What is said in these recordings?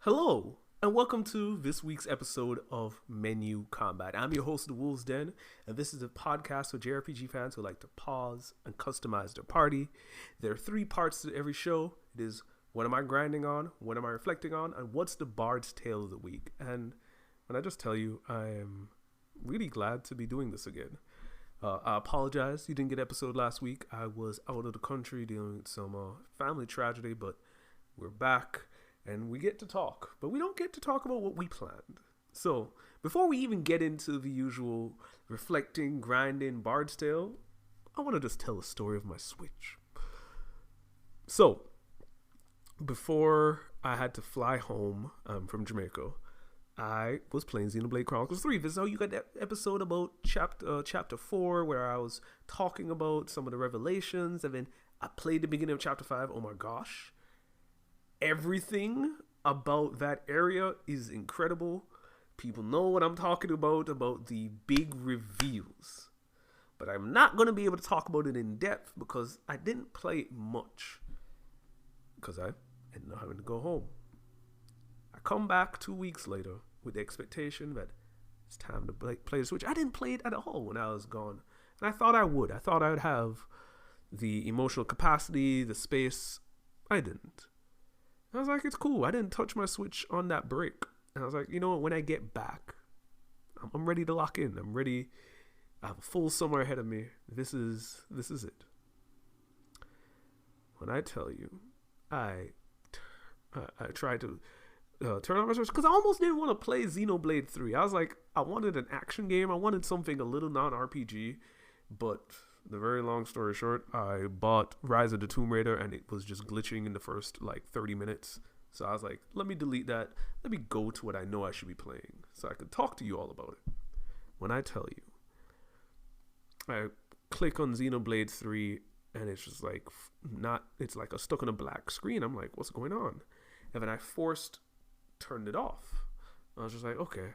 Hello, and welcome to this week's episode of Menu Combat. I'm your host, The Wolves Den, and this is a podcast for JRPG fans who like to pause and customize their party. There are three parts to every show. It is, what am I grinding on, what am I reflecting on, and what's the Bard's Tale of the Week. And when I just tell you, I am really glad to be doing this again. I apologize, you didn't get episode last week. I was out of the country dealing with some family tragedy, but we're back. And we get to talk, but we don't get to talk about what we planned. So, before we even get into the usual reflecting, grinding Bard's Tale, I want to just tell a story of my Switch. So, before I had to fly home from Jamaica, I was playing Xenoblade Chronicles 3. This is how you got that episode about chapter 4, where I was talking about some of the revelations, and then I played the beginning of chapter 5. Oh my gosh. Everything about that area is incredible. People know what I'm talking about the big reveals. But I'm not going to be able to talk about it in depth because I didn't play it much. Because I ended up having to go home. I come back 2 weeks later with the expectation that it's time to play the Switch. I didn't play it at all when I was gone. And I thought I would. I thought I would have the emotional capacity, the space. I didn't. I was like, it's cool. I didn't touch my Switch on that break. And I was like, you know what? When I get back, I'm ready to lock in. I'm ready. I have a full summer ahead of me. This is it. When I tell you, I tried to turn on my Switch because I almost didn't want to play Xenoblade 3. I was like, I wanted an action game. I wanted something a little non-RPG, but the very long story short, I bought Rise of the Tomb Raider and it was just glitching in the first 30 minutes. So I was like, let me delete that. Let me go to what I know I should be playing so I could talk to you all about it. When I tell you, I click on Xenoblade 3 and it's just like, it's like a stuck on a black screen. I'm like, what's going on? And then I turned it off. I was just like, okay,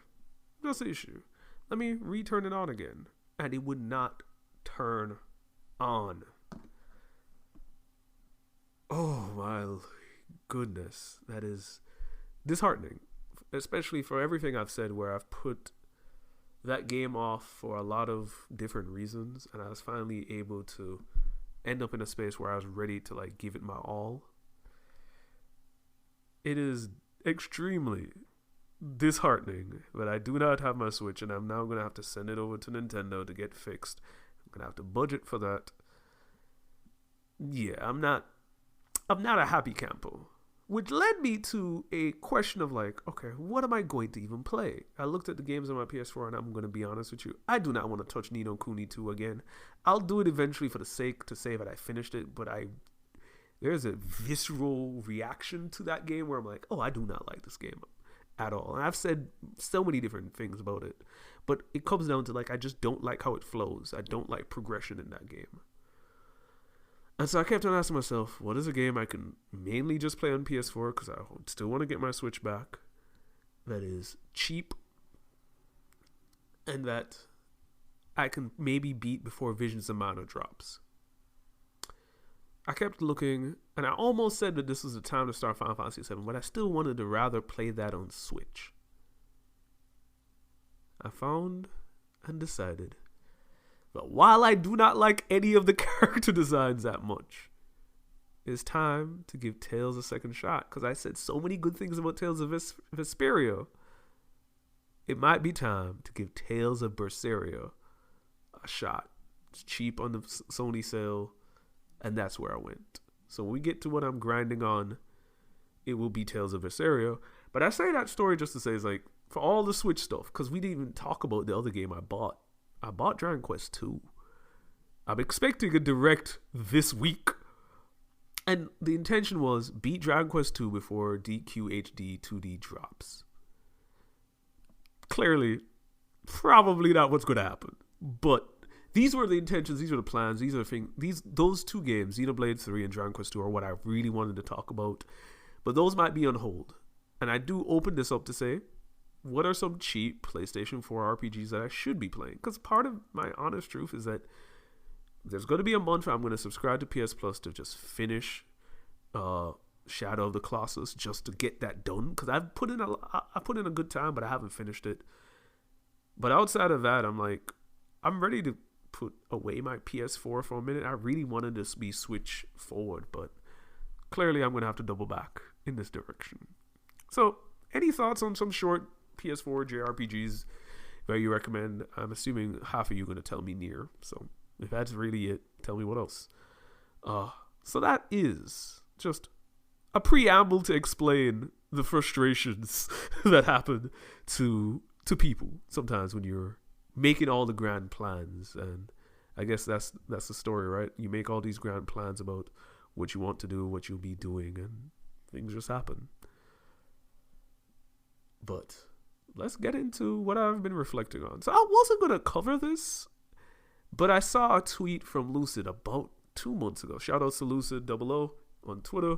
that's the issue. Let me return it on again. And it would not turn on. Oh my goodness, that is disheartening, especially for everything I've said where I've put that game off for a lot of different reasons, and I was finally able to end up in a space where I was ready to give it my all. It is extremely disheartening that I do not have my Switch, and I'm now going to have to send it over to Nintendo to get fixed. I'm gonna have to budget for that. Yeah, I'm not a happy camper. Which led me to a question of okay, what am I going to even play? I looked at the games on my PS4 and I'm gonna be honest with you, I do not want to touch Ni no Kuni 2 again. I'll do it eventually for the sake to say that I finished it, but there's a visceral reaction to that game where I'm like, oh, I do not like this game at all. And I've said so many different things about it, but it comes down to I just don't like how it flows. I don't like progression in that game. And so I kept on asking myself, what is a game I can mainly just play on PS4 because I still want to get my Switch back, that is cheap and that I can maybe beat before Visions of Mana drops. I kept looking, and I almost said that this was the time to start Final Fantasy VII, but I still wanted to rather play that on Switch. I found and decided that while I do not like any of the character designs that much, it's time to give Tales a second shot, because I said so many good things about Tales of Vesperia. It might be time to give Tales of Berseria a shot. It's cheap on the Sony sale. And that's where I went. So when we get to what I'm grinding on, it will be Tales of Berseria. But I say that story just to say, for all the Switch stuff, because we didn't even talk about the other game I bought. I bought Dragon Quest 2. I'm expecting a direct this week. And the intention was beat Dragon Quest 2 before DQHD 2D drops. Clearly, probably not what's going to happen. But these were the intentions, these were the plans, these are the things. Those two games, Xenoblade 3 and Dragon Quest 2, are what I really wanted to talk about. But those might be on hold. And I do open this up to say, what are some cheap PlayStation 4 RPGs that I should be playing? Because part of my honest truth is that there's going to be a month where I'm going to subscribe to PS Plus to just finish Shadow of the Colossus just to get that done, because I put in a good time, but I haven't finished it. But outside of that, I'm ready to put away my PS4 for a minute. I really wanted to be Switch forward, but clearly I'm going to have to double back in this direction. So, any thoughts on some short PS4 JRPGs that you recommend? I'm assuming half of you are going to tell me Nier. So, if that's really it, tell me what else. So that is just a preamble to explain the frustrations that happen to people sometimes when you're making all the grand plans. And I guess that's the story, right? You make all these grand plans about what you want to do, what you'll be doing, and things just happen. But let's get into what I've been reflecting on. So I wasn't going to cover this, but I saw a tweet from Lucid about 2 months ago. Shout out to Lucid00 on Twitter.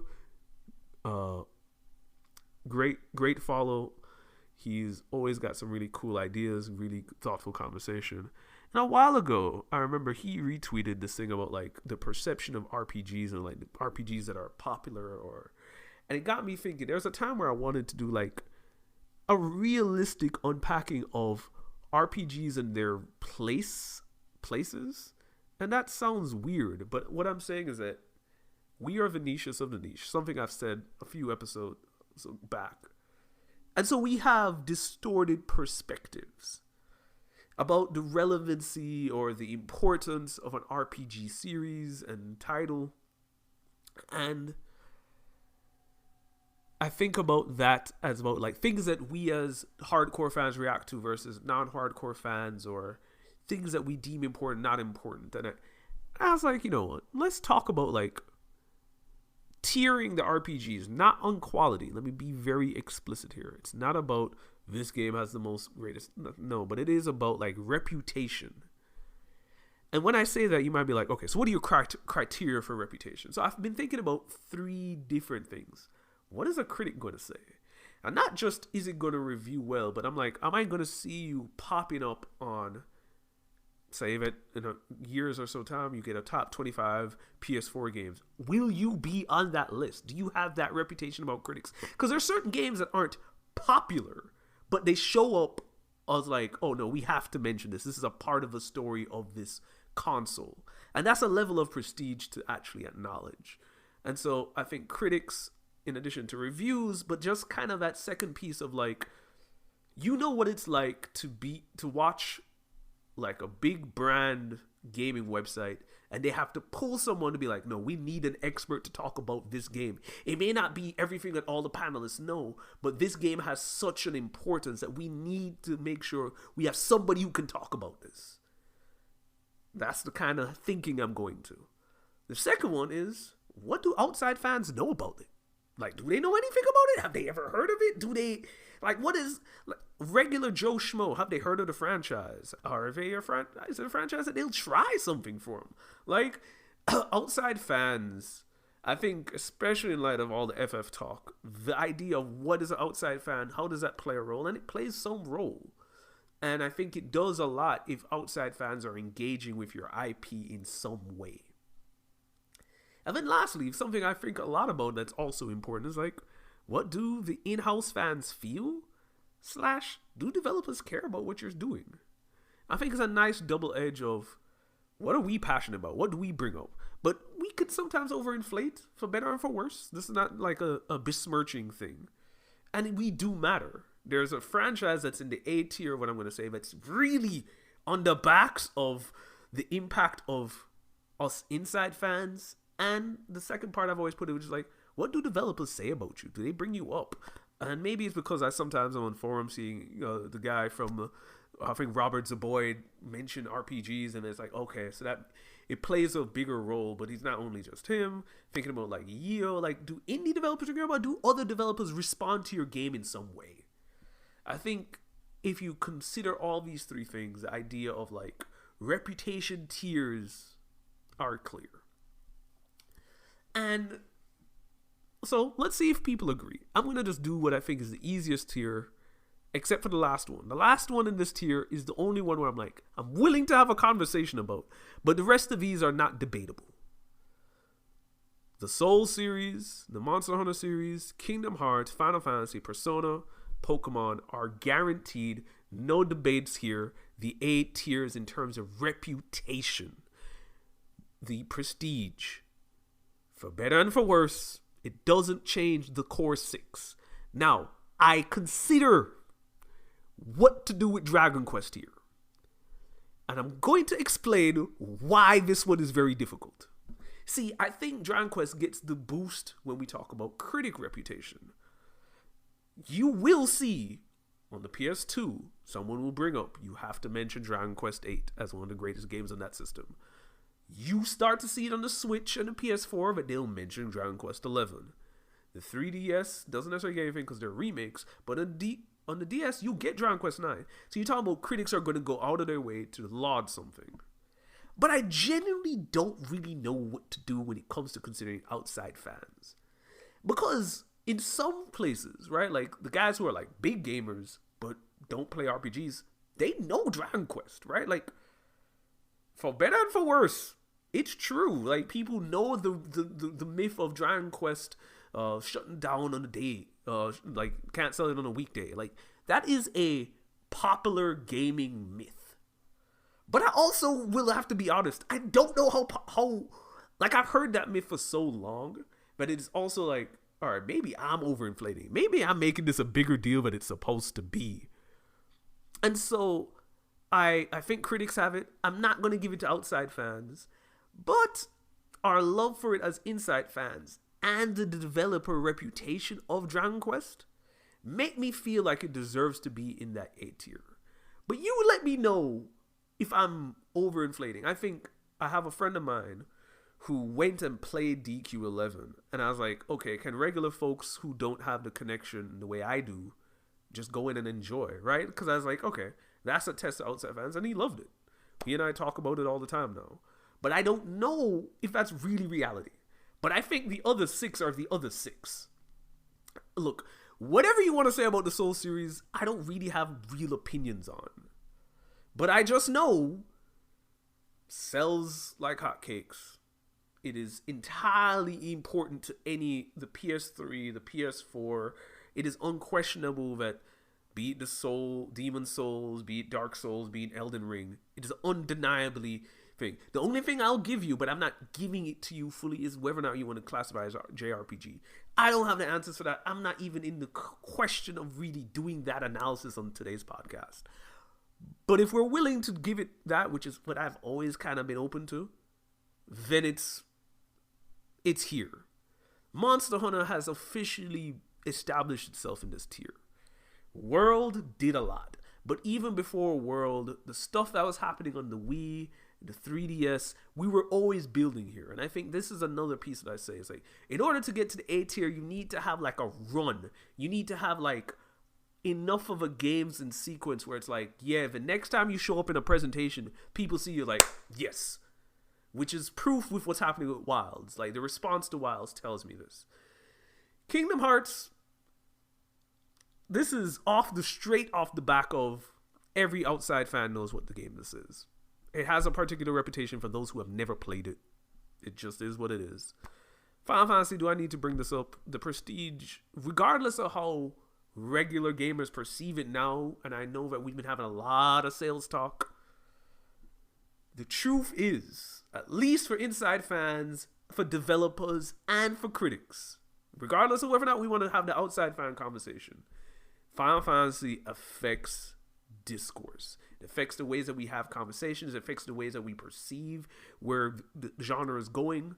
Great follow. He's always got some really cool ideas, really thoughtful conversation. And a while ago, I remember he retweeted this thing about like the perception of RPGs and like the RPGs that are popular, and it got me thinking. There was a time where I wanted to do like a realistic unpacking of RPGs and their places. And that sounds weird, but what I'm saying is that we are the niches of the niche. Something I've said a few episodes back. And so we have distorted perspectives about the relevancy or the importance of an RPG series and title. And I think about that as about like things that we as hardcore fans react to versus non-hardcore fans, or things that we deem important, not important. And I was like, you know what? Let's talk about like tiering the RPGs, not on quality. Let me be very explicit here. It's not about this game has the most greatest. No, but it is about like reputation. And when I say that, you might be like, okay, so what are your criteria for reputation? So I've been thinking about 3 different things. What is a critic going to say? And not just is it going to review well, but I'm like, am I going to see you popping up on, say that in a years or so time, you get a top 25 PS4 games. Will you be on that list? Do you have that reputation about critics? Because there's certain games that aren't popular, but they show up as like, oh no, we have to mention this. This is a part of the story of this console. And that's a level of prestige to actually acknowledge. And so I think critics, in addition to reviews, but just kind of that second piece of like, you know what it's like to watch like a big brand gaming website, and they have to pull someone to be like, no, we need an expert to talk about this game. It may not be everything that all the panelists know, but this game has such an importance that we need to make sure we have somebody who can talk about this. That's the kind of thinking I'm going to. The second one is, what do outside fans know about it? Like, do they know anything about it? Have they ever heard of it? Do they, like, what is, like, regular Joe Schmo, have they heard of the franchise? Are they is it a franchise that they'll try something for them? Like, outside fans, I think, especially in light of all the FF talk, the idea of what is an outside fan, how does that play a role? And it plays some role. And I think it does a lot if outside fans are engaging with your IP in some way. And then lastly, something I think a lot about that's also important is like, what do the in-house fans feel? / do developers care about what you're doing? I think it's a nice double edge of what are we passionate about? What do we bring up? But we could sometimes overinflate, for better or for worse. This is not like a besmirching thing. And we do matter. There's a franchise that's in the A tier, what I'm going to say, that's really on the backs of the impact of us inside fans. And the second part I've always put it, which is like, what do developers say about you? Do they bring you up? And maybe it's because I sometimes am on forums seeing the guy from, I think Robert Zaboyd mentioned RPGs, and it's like, okay, so that it plays a bigger role, but he's not only just him. Thinking about like like, do indie developers care about? Do other developers respond to your game in some way? I think if you consider all these 3 things, the idea of like reputation tiers are clear. And so let's see if people agree. I'm going to just do what I think is the easiest tier, except for the last one. The last one in this tier is the only one where I'm like, I'm willing to have a conversation about, but the rest of these are not debatable. The Soul series, the Monster Hunter series, Kingdom Hearts, Final Fantasy, Persona, Pokemon are guaranteed, no debates here, the A tiers in terms of reputation, the prestige. For better and for worse, it doesn't change the core 6. Now, I consider what to do with Dragon Quest here. And I'm going to explain why this one is very difficult. See, I think Dragon Quest gets the boost when we talk about critic reputation. You will see on the PS2, someone will bring up, you have to mention Dragon Quest VIII as one of the greatest games on that system. You start to see it on the Switch and the PS4, but they'll mention Dragon Quest XI. The 3DS doesn't necessarily get anything because they're remakes, but on the DS, you get Dragon Quest IX. So you're talking about critics are going to go out of their way to laud something. But I genuinely don't really know what to do when it comes to considering outside fans. Because in some places, right, like the guys who are like big gamers but don't play RPGs, they know Dragon Quest, right? Like, for better and for worse, it's true. Like, people know the myth of Dragon Quest shutting down on a day, like can't sell it on a weekday. Like, that is a popular gaming myth. But I also will have to be honest. I don't know how like, I've heard that myth for so long, but it's also like, all right, maybe I'm overinflating. Maybe I'm making this a bigger deal than it's supposed to be. And so I think critics have it. I'm not going to give it to outside fans, but our love for it as inside fans and the developer reputation of Dragon Quest make me feel like it deserves to be in that A tier. But you let me know if I'm overinflating. I think I have a friend of mine who went and played DQ11, and I was like, okay, can regular folks who don't have the connection the way I do just go in and enjoy, right? Because I was like, okay, that's a test to outside fans, and he loved it. He and I talk about it all the time now. But I don't know if that's really reality. But I think the other 6 are the other 6. Look, whatever you want to say about the Soul series, I don't really have real opinions on. But I just know sells like hotcakes. It is entirely important to the PS3, the PS4. It is unquestionable that, be it the Demon Souls, be it Dark Souls, be it Elden Ring, it is undeniably thing. The only thing I'll give you, but I'm not giving it to you fully, is whether or not you want to classify as JRPG. I don't have the answers for that. I'm not even in the question of really doing that analysis on today's podcast. But if we're willing to give it that, which is what I've always kind of been open to, then it's here. Monster Hunter has officially established itself in this tier. World did a lot. But even before World, the stuff that was happening on the Wii, the 3DS, we were always building here. And I think this is another piece that I say. It's like, in order to get to the A tier, you need to have like a run. You need to have like enough of a games in sequence where it's like, yeah, the next time you show up in a presentation, people see you like, yes. Which is proof with what's happening with Wilds. Like, the response to Wilds tells me this. Kingdom Hearts, this is straight off the back of every outside fan knows what the game this is. It has a particular reputation for those who have never played it. It just is what it is. Final Fantasy, do I need to bring this up? The prestige, regardless of how regular gamers perceive it now, and I know that we've been having a lot of sales talk, the truth is, at least for inside fans, for developers, and for critics, regardless of whether or not we want to have the outside fan conversation, Final Fantasy affects discourse. It affects the ways that we have conversations. It affects the ways that we perceive where the genre is going.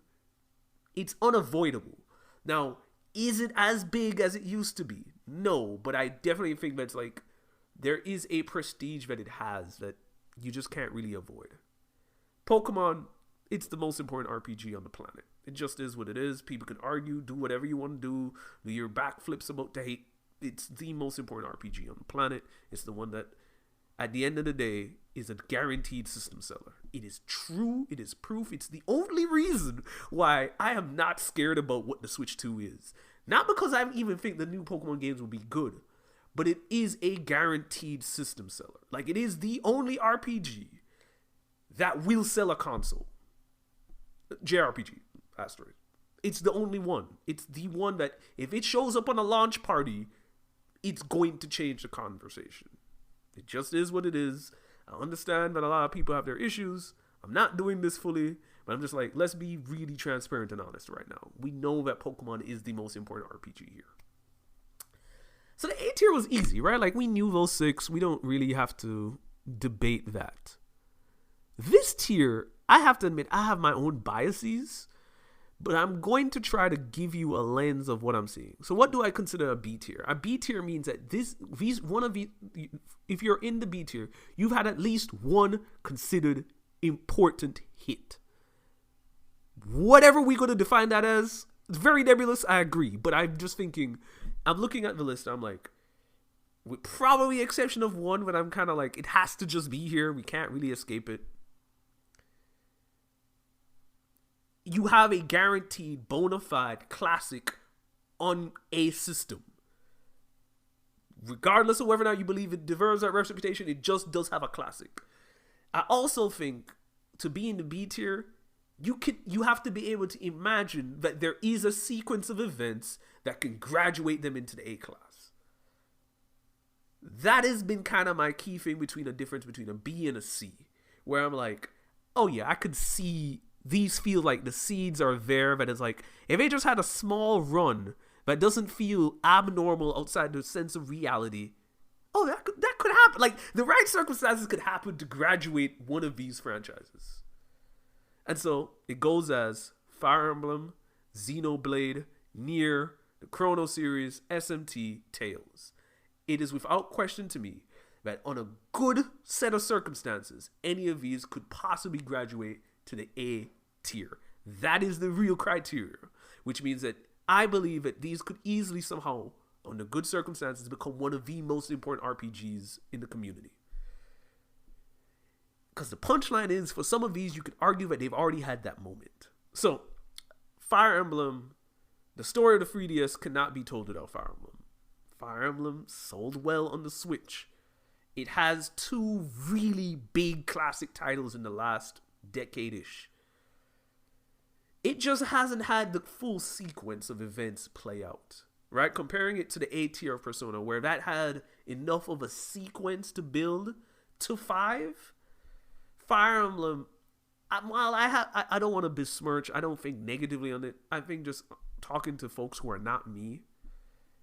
It's unavoidable. Now, is it as big as it used to be? No, but I definitely think that's like, there is a prestige that it has that you just can't really avoid. Pokemon, it's the most important RPG on the planet. It just is what it is. People can argue, do whatever you want to do your backflips about to hate. It's the most important RPG on the planet. It's the one that, at the end of the day, is a guaranteed system seller. It is true. It is proof. It's the only reason why I am not scared about what the Switch 2 is. Not because I even think the new Pokemon games will be good, but it is a guaranteed system seller. Like, it is the only RPG that will sell a console. JRPG, asterisk. It's the only one. It's the one that if it shows up on a launch party, it's going to change the conversation. It just is what it is. I understand that a lot of people have their issues. I'm not doing this fully, but I'm just like, let's be really transparent and honest right now. We know that Pokemon is the most important RPG here. So the A tier was easy, right? Like, we knew those 6. We don't really have to debate that. This tier, I have to admit, I have my own biases, but I'm going to try to give you a lens of what I'm seeing. So what do I consider a B tier? A B tier means that if you're in the B tier, you've had at least one considered important hit. Whatever we're going to define that as, it's very nebulous, I agree. But I'm just thinking, I'm looking at the list, I'm like, with probably the exception of one, but I'm kind of like, it has to just be here. We can't really escape it. You have a guaranteed bona fide classic on a system. Regardless of whether or not you believe it deserves that reputation, it just does have a classic. I also think to be in the B tier, you have to be able to imagine that there is a sequence of events that can graduate them into the A class. That has been kind of my key thing between a difference between a B and a C, where I'm like, oh yeah, I could see these feel like the seeds are there, but it's like, if they just had a small run that doesn't feel abnormal outside the sense of reality, oh, that could happen. Like, the right circumstances could happen to graduate one of these franchises. And so, it goes as Fire Emblem, Xenoblade, Nier, the Chrono series, SMT, Tales. It is without question to me that on a good set of circumstances, any of these could possibly graduate to the A tier. That is the real criteria, which means that I believe that these could easily somehow, under good circumstances, become one of the most important RPGs in the community. Because the punchline is, for some of these, you could argue that they've already had that moment. So, Fire Emblem, the story of the 3DS cannot be told without Fire Emblem. Fire Emblem sold well on the Switch. It has 2 really big classic titles in the last decade-ish. It just hasn't had the full sequence of events play out, right? Comparing it to the A tier of Persona, where that had enough of a sequence to build to 5. Fire Emblem, while I don't want to besmirch, I don't think negatively on it. I think just talking to folks who are not me,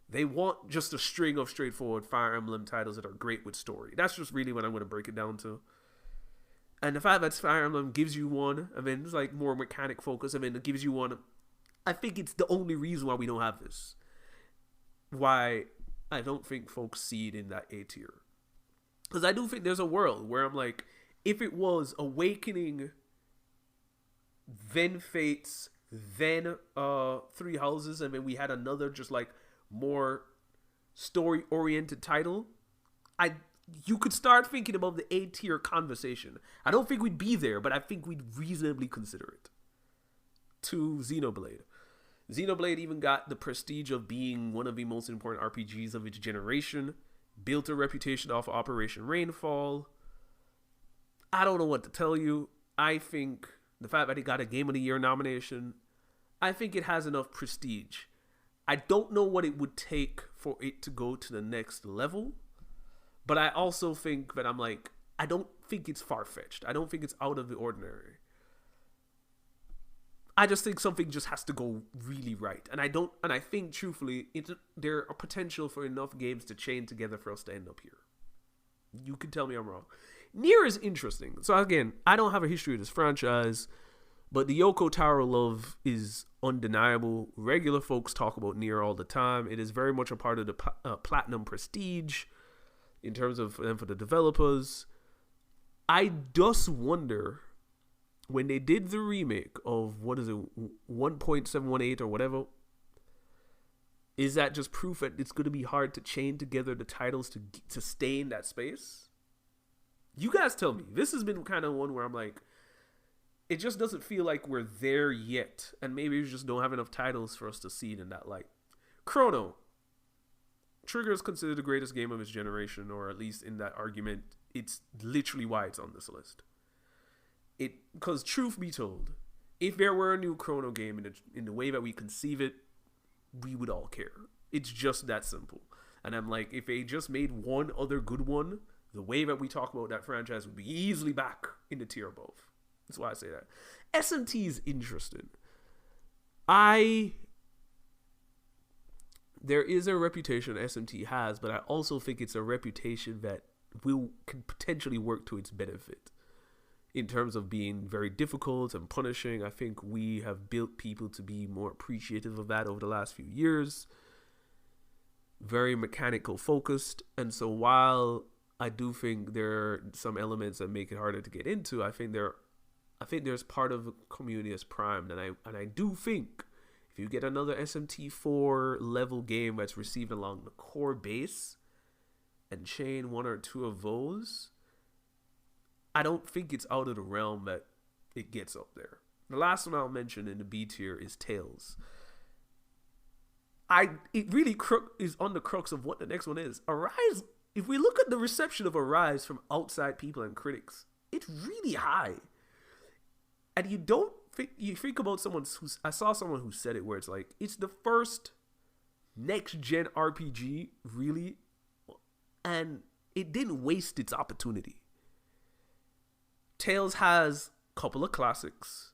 they want just a string of straightforward Fire Emblem titles that are great with story. That's just really what I'm going to break it down to. And the fact that Fire Emblem gives you one, I mean, it's like more mechanic focus. I mean, it gives you one. I think it's the only reason why we don't have this. Why I don't think folks see it in that A tier. Because I do think there's a world where I'm like, if it was Awakening, then Fates, then Three Houses, and then we had another just like more story-oriented title, you could start thinking about the A tier conversation. I don't think we'd be there, but I think we'd reasonably consider it. To Xenoblade. Xenoblade even got the prestige of being one of the most important RPGs of its generation. Built a reputation off of Operation Rainfall. I don't know what to tell you. I think the fact that it got a Game of the Year nomination, I think it has enough prestige. I don't know what it would take for it to go to the next level. But I also think that I'm like, I don't think it's far-fetched. I don't think it's out of the ordinary. I just think something just has to go really right. And I think truthfully, there are potential for enough games to chain together for us to end up here. You can tell me I'm wrong. Nier is interesting. So again, I don't have a history of this franchise, but the Yoko Taro love is undeniable. Regular folks talk about Nier all the time. It is very much a part of the Platinum prestige. In terms of them for the developers, I just wonder, when they did the remake of, 1.718 or whatever, is that just proof that it's going to be hard to chain together the titles to stay in that space? You guys tell me. This has been kind of one where I'm like, it just doesn't feel like we're there yet. And maybe we just don't have enough titles for us to see it in that light. Chrono. Trigger is considered the greatest game of its generation, or at least in that argument, it's literally why it's on this list. Because truth be told, If there were a new Chrono game in the way that we conceive it, we would all care. It's just that simple. And I'm like, if they just made one other good one, the way that we talk about that franchise would be easily back in the tier above. That's why I say that. SMT is interesting. There is a reputation SMT has, but I also think it's a reputation that can potentially work to its benefit. In terms of being very difficult and punishing, I think we have built people to be more appreciative of that over the last few years. Very mechanical focused. And so while I do think there are some elements that make it harder to get into, I think there's part of the community that's primed. And I do think if you get another SMT4 level game that's received along the core base and chain one or two of those, I don't think it's out of the realm that it gets up there. The last one I'll mention in the B tier is Tales. It really is on the crux of what the next one is. Arise, if we look at the reception of Arise from outside people and critics, it's really high. And you think about I saw someone who said it where it's like, it's the first next gen RPG, really, and it didn't waste its opportunity. Tales has a couple of classics.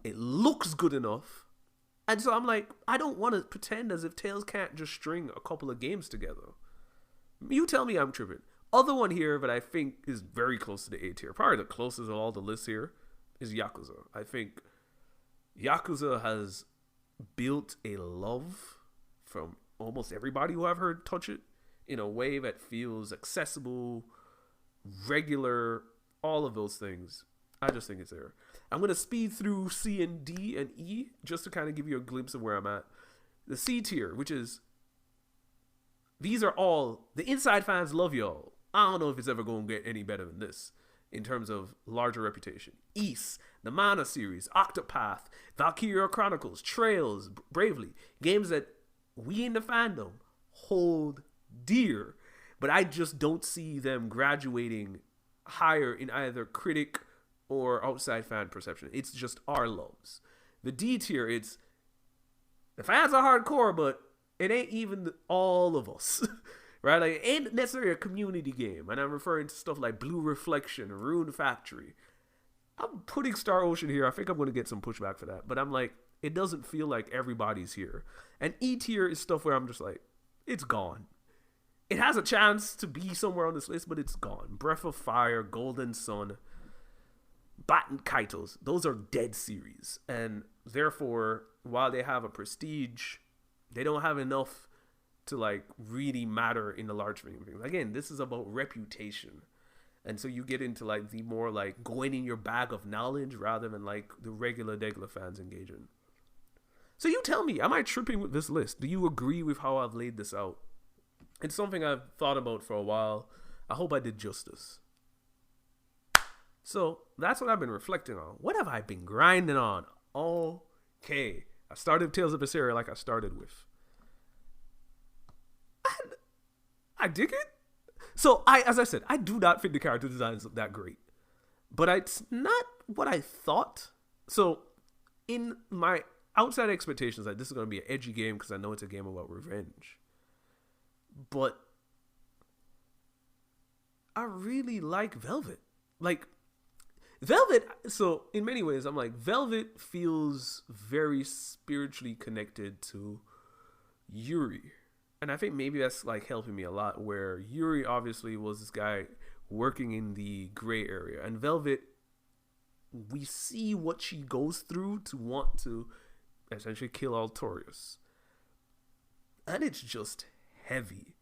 It looks good enough. And so I'm like, I don't want to pretend as if Tales can't just string a couple of games together. You tell me I'm tripping. Other one here that I think is very close to the A tier, probably the closest of all the lists here, is Yakuza. I think Yakuza has built a love from almost everybody who I've heard touch it in a way that feels accessible, regular, all of those things. I just think it's there. I'm going to speed through C and D and E just to kind of give you a glimpse of where I'm at. The C tier, which is, these are all, the inside fans love y'all. I don't know if it's ever going to get any better than this in terms of larger reputation. East, the Mana series, Octopath, Valkyria Chronicles, Trails, Bravely. Games that we in the fandom hold dear. But I just don't see them graduating higher in either critic or outside fan perception. It's just our loves. The D tier, it's the fans are hardcore, but it ain't even all of us. Right? Like, it ain't necessarily a community game. And I'm referring to stuff like Blue Reflection, Rune Factory. I'm putting Star Ocean here. I think I'm going to get some pushback for that. But I'm like, it doesn't feel like everybody's here. And E tier is stuff where I'm just like, it's gone. It has a chance to be somewhere on this list, but it's gone. Breath of Fire, Golden Sun, Batten Kaitos, those are dead series. And therefore, while they have a prestige, they don't have enough to like really matter in the large thing. Again, this is about reputation. And so you get into like the more like going in your bag of knowledge rather than like the regular fans engaging. So you tell me, am I tripping with this list? Do you agree with how I've laid this out? It's something I've thought about for a while. I hope I did justice. So that's what I've been reflecting on. What have I been grinding on? Okay. I started Tales of Berseria like I started with. And I dig it. So as I said, I do not think the character designs look that great. But it's not what I thought. So in my outside expectations, like this is going to be an edgy game because I know it's a game about revenge. But I really like Velvet. Like, Velvet, so in many ways, I'm like, Velvet feels very spiritually connected to Yuri. And I think maybe that's like helping me a lot, where Yuri obviously was this guy working in the gray area. And Velvet, we see what she goes through to want to essentially kill Altorius. And it's just heavy.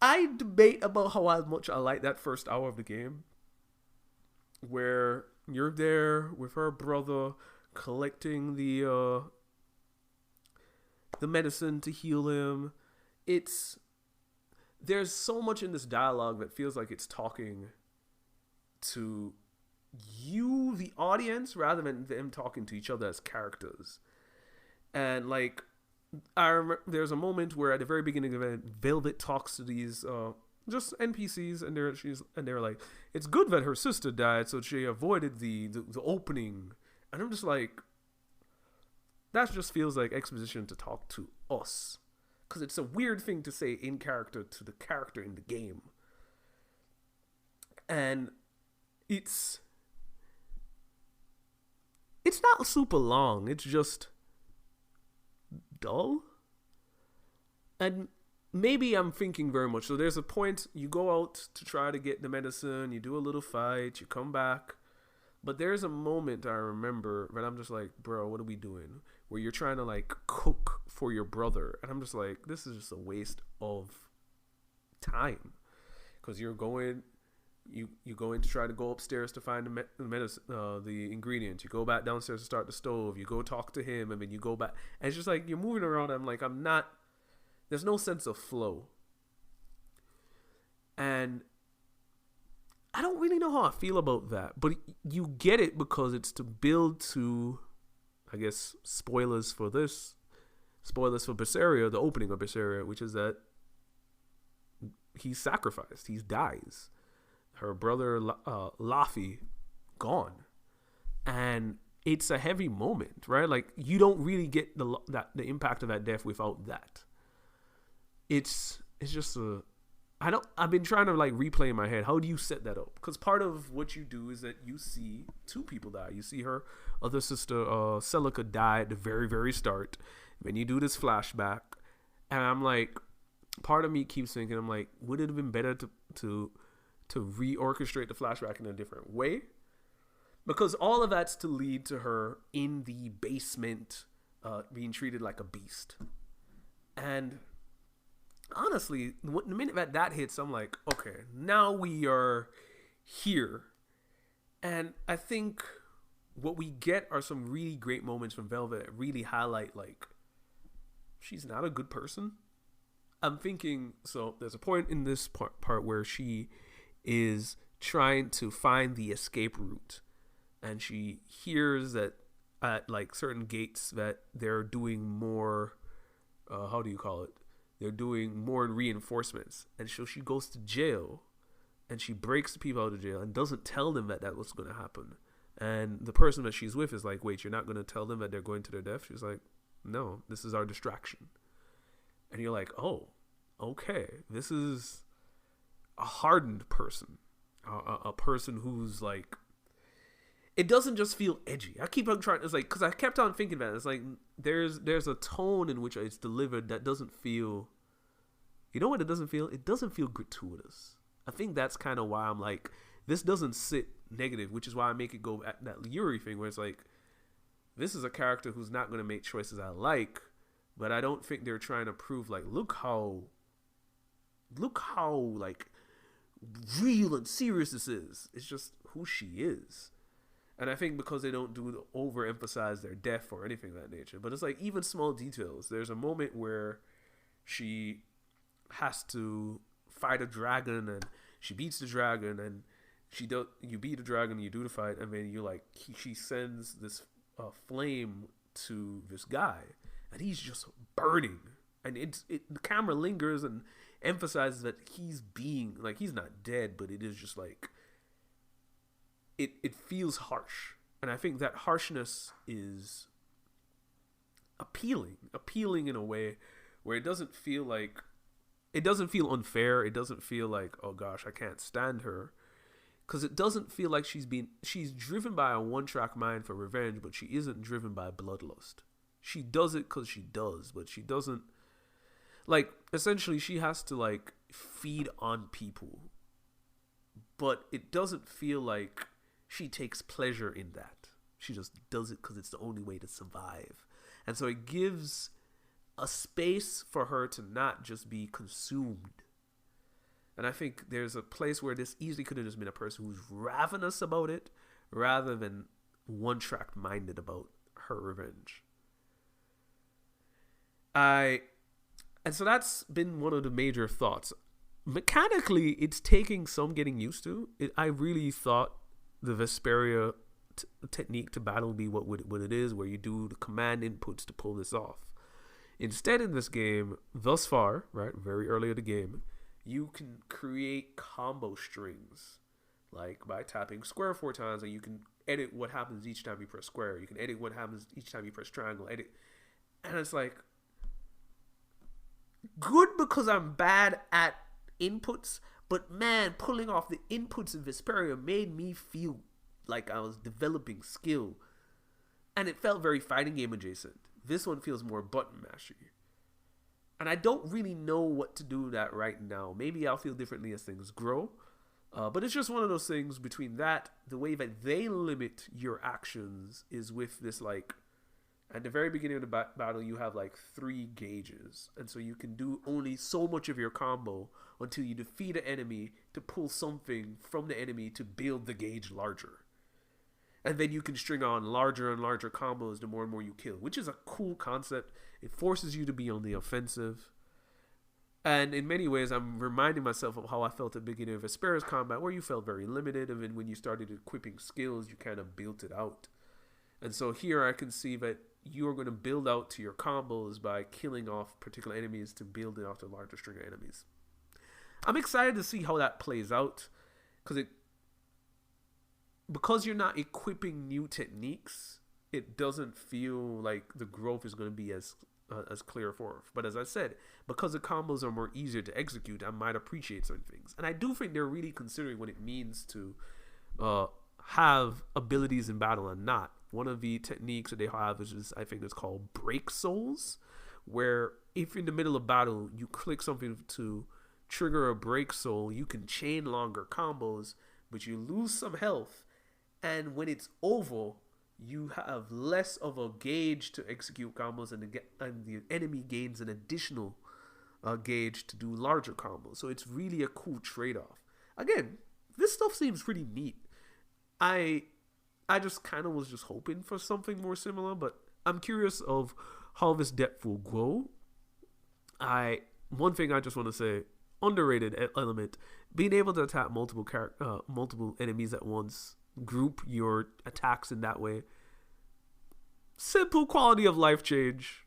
I debate about how much I like that first hour of the game, where you're there with her brother collecting the medicine to heal him. There's so much in this dialogue that feels like it's talking to you, the audience, rather than them talking to each other as characters. And like, I remember there's a moment where at the very beginning of it, Velvet talks to these just NPCs, and they're like, it's good that her sister died, so she avoided the opening And I'm just like, that just feels like exposition to talk to us. Because it's a weird thing to say in character to the character in the game. And it's not super long. It's just dull. And maybe I'm thinking very much. So there's a point you go out to try to get the medicine, you do a little fight, you come back. But there's a moment I remember when I'm just like, bro, what are we doing? Where you're trying to like cook for your brother. And I'm just like, this is just a waste of time. Because you're going, you go in to try to go upstairs to find the medicine, the ingredients. You go back downstairs to start the stove. You go talk to him, and then you go back. And it's just like you're moving around. I'm like, I'm not. There's no sense of flow. And I don't really know how I feel about that, but you get it because it's to build to, I guess, spoilers for Berseria, the opening of Berseria, which is that he's sacrificed, he dies. Her brother, Laffy, gone. And it's a heavy moment, right? Like, you don't really get the impact of that death without that. It's just I've been trying to like replay in my head. How do you set that up? Because part of what you do is that you see two people die. You see her other sister, Celica, die at the very, very start. Then you do this flashback. And I'm like, part of me keeps thinking, I'm like, would it have been better to reorchestrate the flashback in a different way? Because all of that's to lead to her in the basement being treated like a beast. And honestly, the minute that hits, I'm like, okay, now we are here. And I think what we get are some really great moments from Velvet that really highlight, like, she's not a good person. I'm thinking, so there's a point in this part where she is trying to find the escape route. And she hears that at, like, certain gates that they're doing more, how do you call it? They're doing more reinforcements. And so she goes to jail and she breaks the people out of jail and doesn't tell them that was going to happen. And the person that she's with is like, wait, you're not going to tell them that they're going to their death? She's like, no, this is our distraction. And you're like, oh, okay. This is a hardened person. A person who's like, it doesn't just feel edgy. I keep on trying. It's like, because I kept on thinking about it. It's like there's a tone in which it's delivered that doesn't feel. You know what it doesn't feel? It doesn't feel gratuitous. I think that's kind of why I'm like, this doesn't sit negative, which is why I make it go at that Yuri thing where it's like, this is a character who's not going to make choices I like, but I don't think they're trying to prove like, look how like real and serious this is. It's just who she is. And I think because they don't overemphasize their death or anything of that nature. But it's like even small details. There's a moment where she has to fight a dragon and she beats the dragon and you beat the dragon, you do the fight, and then you like she sends this flame to this guy and he's just burning. And the camera lingers and emphasizes that he's being like, he's not dead, but it is just like it feels harsh. And I think that harshness is appealing in a way where it doesn't feel unfair. It doesn't feel like, oh gosh, I can't stand her. Because it doesn't feel like she's driven by a one-track mind for revenge, but she isn't driven by bloodlust. She does it because she does, but she doesn't, like, essentially she has to like feed on people. But it doesn't feel like she takes pleasure in that. She just does it because it's the only way to survive. And so it gives a space for her to not just be consumed. And I think there's a place where this easily could have just been a person who's ravenous about it rather than one-track minded about her revenge. And so that's been one of the major thoughts. Mechanically, it's taking some getting used to. I really thought the Vesperia technique to battle be what it is, where you do the command inputs to pull this off. Instead, in this game, thus far, right, very early in the game, you can create combo strings like by tapping square 4 times, and you can edit what happens each time you press square. You can edit what happens each time you press triangle. Edit, and it's like good because I'm bad at inputs, but man, pulling off the inputs in Vesperia made me feel like I was developing skill, and it felt very fighting game adjacent. This one feels more button mashy, and I don't really know what to do with that right now. Maybe I'll feel differently as things grow. But it's just one of those things between that, the way that they limit your actions is with this, like, at the very beginning of the battle, you have like 3 gauges. And so you can do only so much of your combo until you defeat an enemy to pull something from the enemy to build the gauge larger. And then you can string on larger and larger combos the more and more you kill, which is a cool concept. It forces you to be on the offensive. And in many ways, I'm reminding myself of how I felt at the beginning of Vesperia's combat, where you felt very limited, and then when you started equipping skills, you kind of built it out. And so here I can see that you are going to build out to your combos by killing off particular enemies to build it off the larger string of enemies. I'm excited to see how that plays out, because you're not equipping new techniques, it doesn't feel like the growth is going to be as clear forth. But as I said, because the combos are more easier to execute, I might appreciate certain things. And I do think they're really considering what it means to have abilities in battle and not. One of the techniques that they have is, I think it's called break souls, where if in the middle of battle you click something to trigger a break soul, you can chain longer combos, but you lose some health, and when it's over, you have less of a gauge to execute combos, and the enemy gains an additional gauge to do larger combos. So it's really a cool trade-off. Again, this stuff seems pretty neat. I just kind of was just hoping for something more similar, but I'm curious of how this depth will grow. One thing I just want to say, underrated element, being able to attack multiple enemies at once, group your attacks in that way. Simple quality of life change.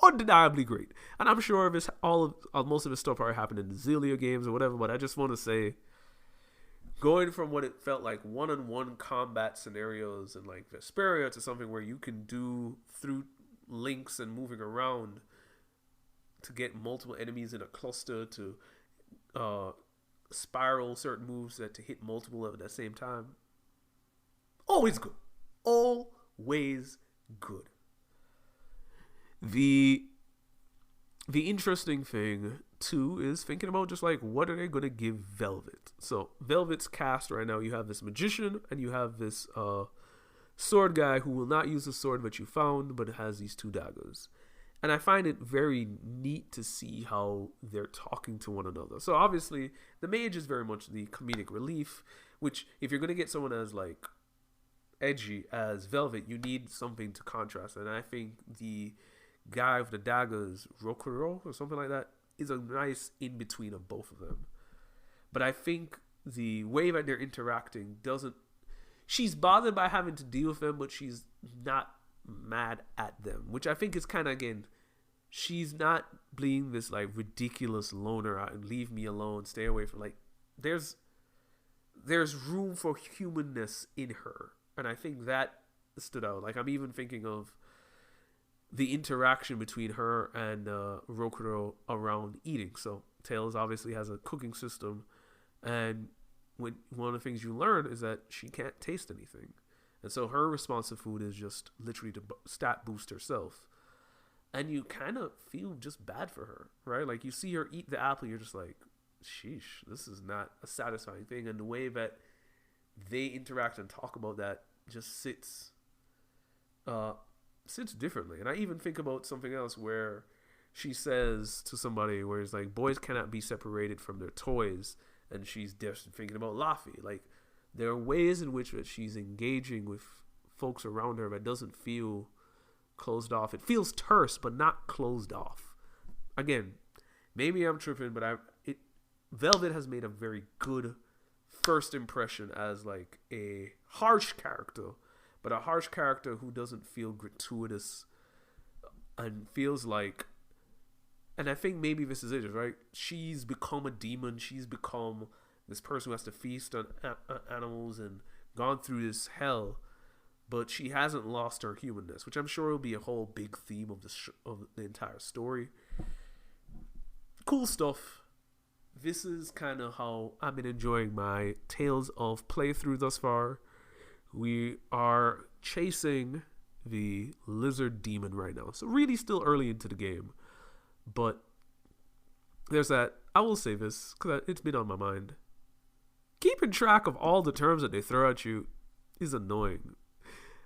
Undeniably great. And I'm sure most of this stuff probably happened in the Zelia games or whatever, but I just want to say, going from what it felt like one-on-one combat scenarios in like Vesperia to something where you can do through links and moving around to get multiple enemies in a cluster, to spiral certain moves to hit multiple at the same time. Always good. Always good. The interesting thing too is thinking about just like, what are they going to give Velvet? So Velvet's cast right now, you have this magician and you have this sword guy who will not use the sword that you found, but has these 2 daggers. And I find it very neat to see how they're talking to one another. So obviously, the mage is very much the comedic relief, which if you're going to get someone as like edgy as Velvet, you need something to contrast. And I think the guy with the daggers, Rokuro or something like that, is a nice in-between of both of them. But I think the way that they're interacting doesn't... She's bothered by having to deal with them, but she's not mad at them, which I think is kind of, again, she's not being this like ridiculous loner, leave me alone, stay away from, like, there's room for humanness in her, and I think that stood out. Like, I'm even thinking of the interaction between her and Rokuro around eating. So Tales obviously has a cooking system, and one of the things you learn is that she can't taste anything. And so her response to food is just literally to stat boost herself. And you kind of feel just bad for her, right? Like, you see her eat the apple, you're just like, sheesh, this is not a satisfying thing. And the way that they interact and talk about that just sits differently. And I even think about something else where she says to somebody where it's like, boys cannot be separated from their toys. And she's just thinking about Laffy. Like, there are ways in which that she's engaging with folks around her that doesn't feel closed off. It feels terse, but not closed off. Again, maybe I'm tripping, but Velvet has made a very good first impression as like a harsh character, but a harsh character who doesn't feel gratuitous and feels like, and I think maybe this is it, right? She's become a demon. She's become this person who has to feast on animals and gone through this hell, but she hasn't lost her humanness, which I'm sure will be a whole big theme of of the entire story. Cool stuff. This is kind of how I've been enjoying my Tales of playthrough thus far. We are chasing the lizard demon right now, so really still early into the game, but there's that. I will say this because it's been on my mind. Keeping track of all the terms that they throw at you is annoying.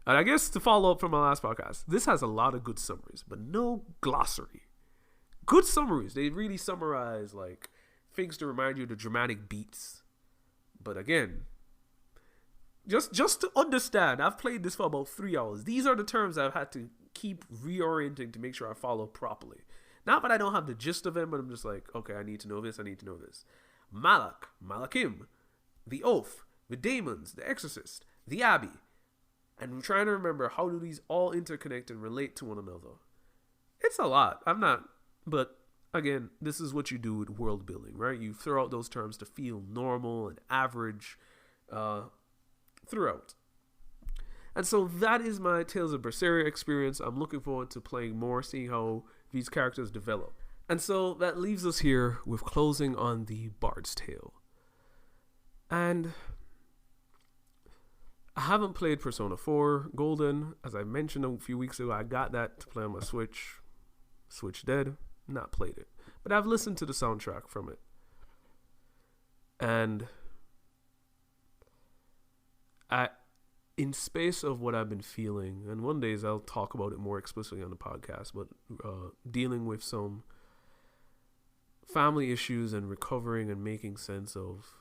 And I guess to follow up from my last podcast, this has a lot of good summaries, but no glossary. Good summaries. They really summarize like things to remind you of the dramatic beats. But again, just to understand, I've played this for about 3 hours. These are the terms I've had to keep reorienting to make sure I follow properly. Not that I don't have the gist of them, but I'm just like, okay, I need to know this, I need to know this. Malak, Malakim, the Oath, the Daemons, the Exorcist, the Abbey. And I'm trying to remember how do these all interconnect and relate to one another. It's a lot. But again, this is what you do with world building, right? You throw out those terms to feel normal and average throughout. And so that is my Tales of Berseria experience. I'm looking forward to playing more, seeing how these characters develop. And so that leaves us here with closing on the Bard's Tale. And I haven't played Persona 4 Golden. As I mentioned a few weeks ago, I got that to play on my Switch. Switch dead. Not played it. But I've listened to the soundtrack from it. And in space of what I've been feeling, and one day I'll talk about it more explicitly on the podcast, but dealing with some family issues and recovering and making sense of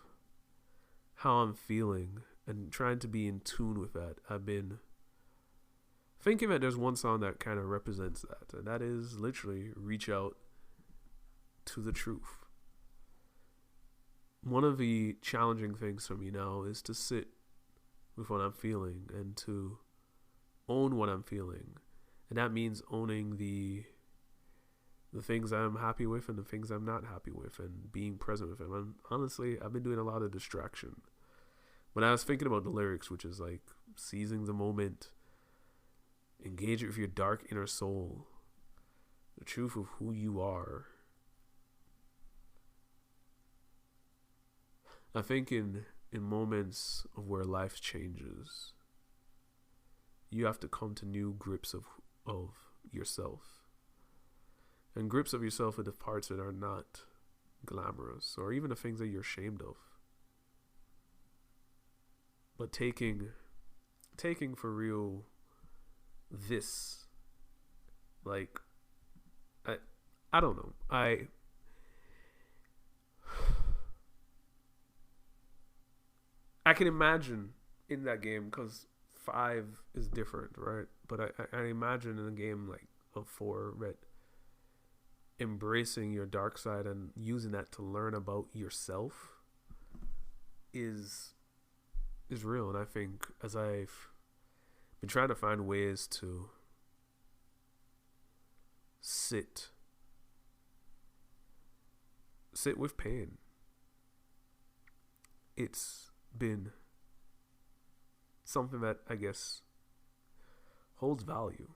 how I'm feeling and trying to be in tune with that, I've been thinking that there's one song that kind of represents that, and that is literally Reach Out to the Truth. One of the challenging things for me now is to sit with what I'm feeling and to own what I'm feeling. And that means owning the things I'm happy with and the things I'm not happy with and being present with them. And honestly, I've been doing a lot of distraction. When I was thinking about the lyrics, which is like seizing the moment, engage with your dark inner soul, the truth of who you are. I think in moments of where life changes, you have to come to new grips of yourself. And grips of yourself with the parts that are not glamorous or even the things that you're ashamed of. But taking for real this, like, I don't know. I can imagine in that game, because 5 is different, right? But I imagine in a game like of 4, right, embracing your dark side and using that to learn about yourself is real. And I think as I've been trying to find ways to sit with pain, it's been something that I guess holds value.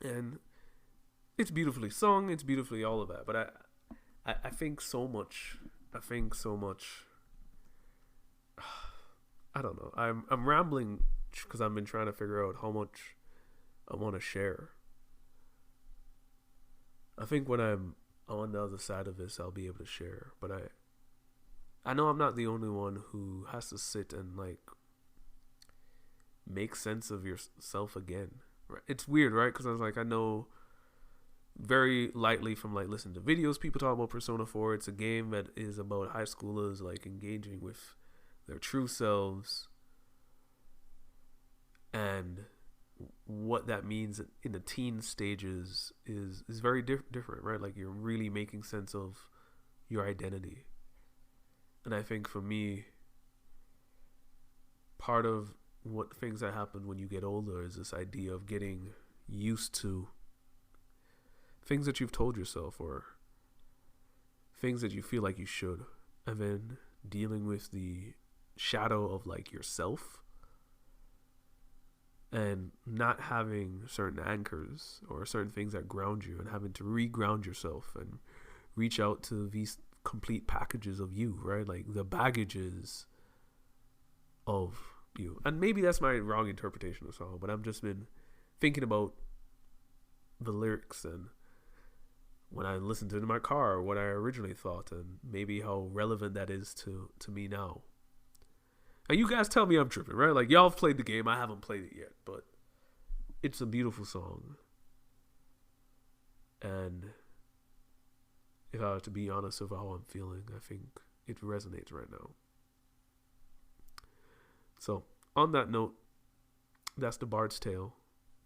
And it's beautifully sung, it's beautifully all of that, but I think so much I don't know. I'm rambling because I've been trying to figure out how much I want to share. I think when I'm on the other side of this, I'll be able to share. But I know I'm not the only one who has to sit and like make sense of yourself again. It's weird, right? Because I was like, I know very lightly from like listening to videos people talk about Persona 4. It's a game that is about high schoolers like engaging with their true selves and what that means in the teen stages is very different, right? Like you're really making sense of your identity. And I think for me, part of what things that happen when you get older is this idea of getting used to things that you've told yourself or things that you feel like you should. and then dealing with the shadow of like yourself, and not having certain anchors or certain things that ground you, and having to re-ground yourself and reach out to these complete packages of you, right? Like the baggages of you. And maybe that's my wrong interpretation of the song, but I've just been thinking about the lyrics and when I listened to it in my car, what I originally thought, and maybe how relevant that is to me now. And you guys tell me I'm tripping, right? Like, y'all have played the game. I haven't played it yet, but it's a beautiful song. And if I were to be honest with how I'm feeling, I think it resonates right now. So, on that note, that's the Bard's Tale.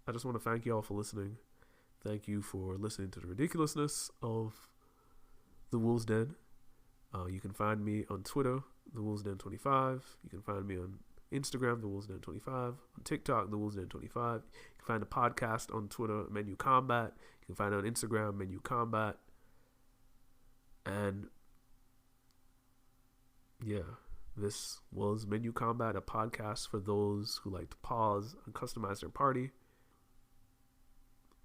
I just want to thank you all for listening. Thank you for listening to the ridiculousness of The Wolves Den. You can find me on Twitter, The Wolves Den 25. You can find me on Instagram, The Wolves Den 25. On TikTok, The Wolves Den 25. You can find the podcast on Twitter, Menu Combat. You can find it on Instagram, Menu Combat. And yeah, this was Menu Combat, a podcast for those who like to pause and customize their party.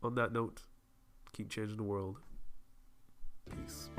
On that note, keep changing the world. Peace.